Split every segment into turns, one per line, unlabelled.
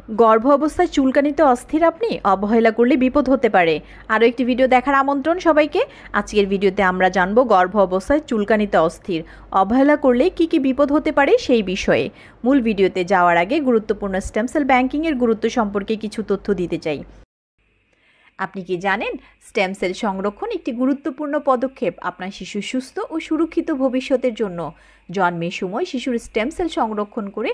গর্ভ অবস্থায় চুলকানিতে অস্থির আপনি? অবহেলা করলে বিপদ হতে পারে। আরও একটি ভিডিও দেখার আমন্ত্রণ সবাইকে। আজকের ভিডিওতে আমরা জানব গর্ভ অবস্থায় চুলকানিতে অস্থির অবহেলা করলে কি কি বিপদ হতে পারে সেই বিষয়ে। মূল ভিডিওতে যাওয়ার আগে গুরুত্বপূর্ণ স্টেম সেল ব্যাংকিংয়ের গুরুত্ব সম্পর্কে কিছু তথ্য দিতে চাই। আপনি কি জানেন স্টেম সেল সংরক্ষণ একটি গুরুত্বপূর্ণ পদক্ষেপ আপনার শিশুর সুস্থ ও সুরক্ষিত ভবিষ্যতের জন্য। জন্মের সময় শিশুর স্টেম সেল সংরক্ষণ করে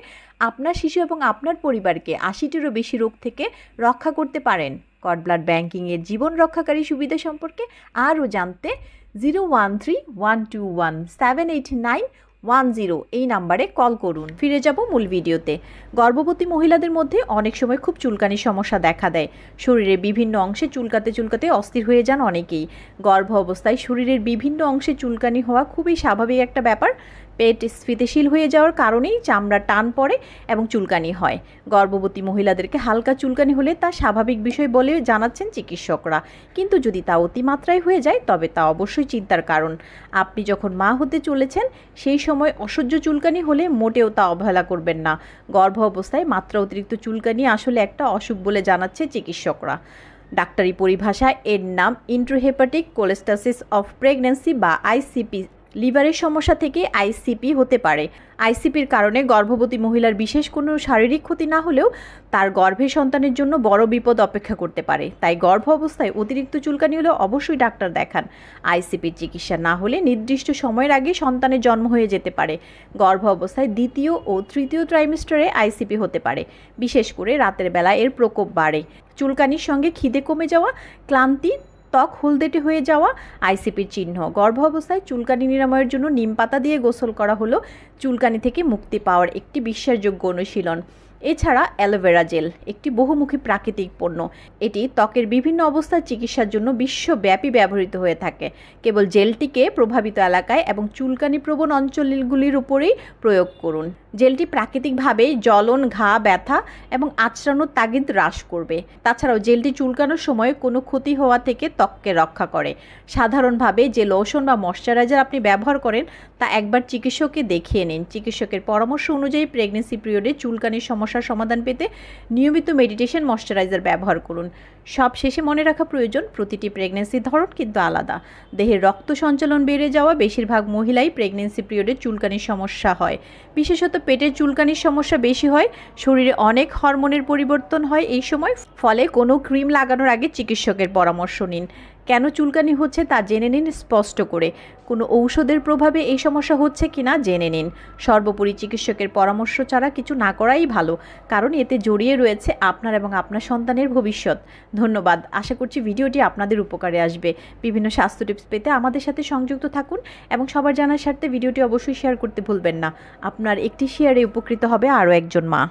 আপনার শিশু এবং আপনার পরিবারকে ৮০টিরও বেশি রোগ থেকে রক্ষা করতে পারেন। কর্ড ব্লাড ব্যাংকিংয়ের জীবন রক্ষাকারী সুবিধা সম্পর্কে আরও জানতে 01312178910 এই নাম্বারে কল করুন। ফিরে যাব মূল ভিডিওতে। গর্ভবতী মহিলাদের মধ্যে অনেক সময় খুব চুলকানির সমস্যা দেখা দেয়। শরীরের বিভিন্ন অংশে চুলকাতে চুলকাতে অস্থির হয়ে যান অনেকেই। গর্ভ অবস্থায় শরীরের বিভিন্ন অংশে চুলকানি হওয়া খুবই স্বাভাবিক একটা ব্যাপার। পেট স্ফীতিশীল হয়ে যাওয়ার কারণেই চামড়া টান পড়ে এবং চুলকানি হয়। গর্ভবতী মহিলাদেরকে হালকা চুলকানি হলে তা স্বাভাবিক বিষয় বলে জানাচ্ছেন চিকিৎসকরা, কিন্তু যদি তা অতিমাত্রায় হয়ে যায় তবে তা অবশ্যই চিন্তার কারণ। আপনি যখন মা হতে চলেছেন সেই সময় অসহ্য চুলকানি হলে মোটেও তা অবহেলা করবেন না। গর্ভ অবস্থায় মাত্রা অতিরিক্ত চুলকানি আসলে একটা অসুখ বলে জানাচ্ছে চিকিৎসকরা। ডাক্তারি পরিভাষায় এর নাম ইন্ট্রাহেপাটিক কোলেস্টাসিস অফ প্রেগন্যান্সি বা আইসিপি। লিভারের সমস্যা থেকে আইসিপি হতে পারে। আইসিপির কারণে গর্ভবতী মহিলার বিশেষ কোনো শারীরিক ক্ষতি না হলেও তার গর্ভের সন্তানের জন্য বড় বিপদ অপেক্ষা করতে পারে। তাই গর্ভ অবস্থায় অতিরিক্ত চুলকানি হলে অবশ্যই ডাক্তার দেখান। আইসিপির চিকিৎসা না হলে নির্দিষ্ট সময়ের আগে সন্তানের জন্ম হয়ে যেতে পারে। গর্ভ অবস্থায় দ্বিতীয় ও তৃতীয় ট্রাইমেস্টারে আইসিপি হতে পারে। বিশেষ করে রাতের বেলা এর প্রকোপ বাড়ে। চুলকানির সঙ্গে খিদে কমে যাওয়া, ক্লান্তি, ত্বক হলদেটে হয়ে যাওয়া আইসিপির চিহ্ন। গর্ভ অবস্থায় চুলকানি নিরাময়ের জন্য নিম পাতা দিয়ে গোসল করা হলো চুলকানি থেকে মুক্তি পাওয়ার একটি বিশ্বাসযোগ্য অনুশীলন। এছাড়া অ্যালোভেরা জেল একটি বহুমুখী প্রাকৃতিক পণ্য। এটি ত্বকের বিভিন্ন অবস্থার চিকিৎসার জন্য বিশ্বব্যাপী ব্যবহৃত হয়ে থাকে। কেবল জেলটিকে প্রভাবিত এলাকায় এবং চুলকানি প্রবণ অঞ্চলগুলির উপরেই প্রয়োগ করুন। জেলটি প্রাকৃতিকভাবে জ্বলন, ঘা, ব্যথা এবং আঁচড়ানোর তাগিদ হ্রাস করবে। তাছাড়াও জেলটি চুলকানোর সময় কোনো ক্ষতি হওয়া থেকে ত্বককে রক্ষা করে। সাধারণভাবে যে লোশন বা ময়শ্চারাইজার আপনি ব্যবহার করেন তা একবার চিকিৎসককে দেখিয়ে নিন। চিকিৎসকের পরামর্শ অনুযায়ী প্রেগনেন্সি পিরিয়ডে চুলকানির সমস্যার সমাধান পেতে নিয়মিত মেডিটেশন ময়শ্চারাইজার ব্যবহার করুন। সব শেষে মনে রাখা প্রয়োজন, প্রতিটি প্রেগনেন্সির ধরন কিন্তু আলাদা। দেহের রক্ত সঞ্চালন বেড়ে যাওয়া বেশিরভাগ মহিলাই প্রেগনেন্সি পিরিয়ডে চুলকানির সমস্যা হয়। বিশেষত পেটের চুলকানির সমস্যা বেশি হয়। শরীরে অনেক হরমোনের পরিবর্তন হয় এই সময়। ফলে কোনো ক্রিম লাগানোর আগে চিকিৎসকের পরামর্শ নিন। কেন চুলকানি হচ্ছে তা জেনে নিন স্পষ্ট করে। কোনো ঔষধের প্রভাবে এই সমস্যা হচ্ছে কিনা জেনে নিন। সর্বোপরি চিকিৎসকের পরামর্শ ছাড়া কিছু না করাই ভালো, কারণ এতে জড়িয়ে রয়েছে আপনার এবং আপনার সন্তানের ভবিষ্যৎ। ধন্যবাদ। আশা করছি ভিডিওটি আপনাদের উপকারে আসবে। বিভিন্ন স্বাস্থ্য টিপস পেতে আমাদের সাথে সংযুক্ত থাকুন এবং সবার জানার স্বার্থে ভিডিওটি অবশ্যই শেয়ার করতে ভুলবেন না। আপনার একটি শেয়ারে উপকৃত হবে আরও একজন মা।